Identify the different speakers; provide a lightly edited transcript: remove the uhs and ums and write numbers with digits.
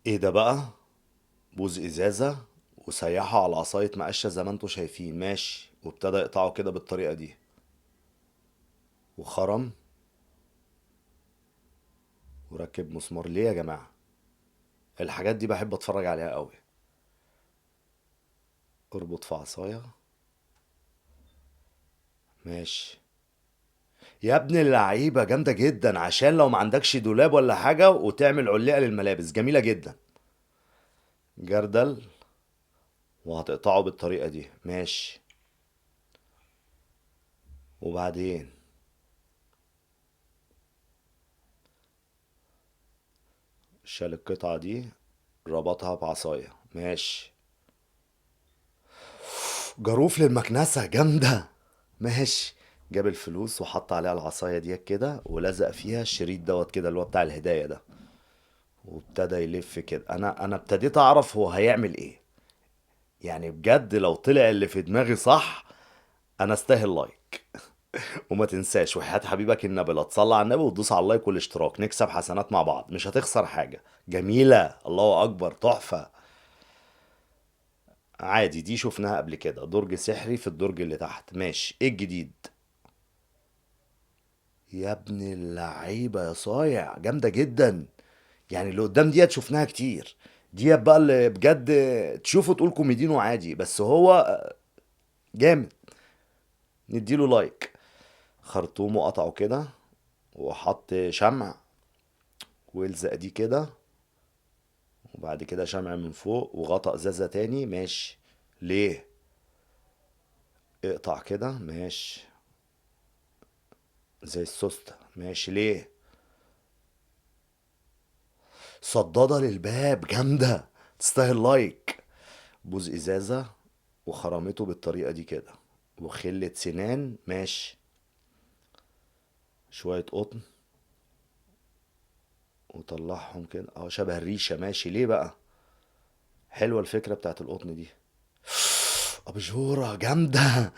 Speaker 1: ايه ده بقى؟ بوز ازازة وسيحه على عصاية مقشة زي ما انتوا شايفين، ماشي، وابتدى يقطعه كده بالطريقة دي، وخرم وركب مسمار. ليه يا جماعة؟ الحاجات دي بحب اتفرج عليها قوي. اربط في عصاية، ماشي. يا ابن اللعيبة جامدة جدا، عشان لو ما عندكش دولاب ولا حاجة وتعمل علقة للملابس، جميلة جدا. جردل، وهتقطعه بالطريقة دي، ماشي. وبعدين شال القطعة دي، ربطها بعصاية، ماشي. جاروف للمكنسة، جامدة، ماشي. جاب الفلوس وحط عليها العصاية ديت كده، ولزق فيها الشريط دوت كده اللي هو بتاع الهدايا ده، وابتدى يلف كده. انا ابتديت اعرف هو هيعمل ايه. يعني بجد لو طلع اللي في دماغي صح، انا استاهل لايك. وما تنساش وحياة حبيبك النبي لا تصلي على النبي وتدوس على اللايك والاشتراك، نكسب حسنات مع بعض، مش هتخسر حاجة. جميلة، الله اكبر، تحفة. عادي، دي شفناها قبل كده، درج سحري في الدرج اللي تحت، ماشي. ايه الجديد؟ يا ابن اللعيبة يا صايع، جامدة جدا. يعني اللي قدام ديت شفناها كتير، ديت بقى اللي بجد تشوفه تقول كوميدينو عادي، بس هو جامد. نديله لايك. خرطومه قطعه كده، وحط شمع، والزق دي كده، وبعد كده شمع من فوق، وغطا ازازة تاني، ماشي. ليه؟ اقطع كده، ماشي. زي السوستة، ماشي. ليه؟ صدادة للباب، جامدة، تستاهل لايك. بوز ازازة وخرمته بالطريقة دي كده، وخلة سنان، ماشي. شوية قطن وطلعهم كده، اه شبه الريشة، ماشي. ليه بقى؟ حلوة الفكرة بتاعت القطن دي. اباجورة، جامدة.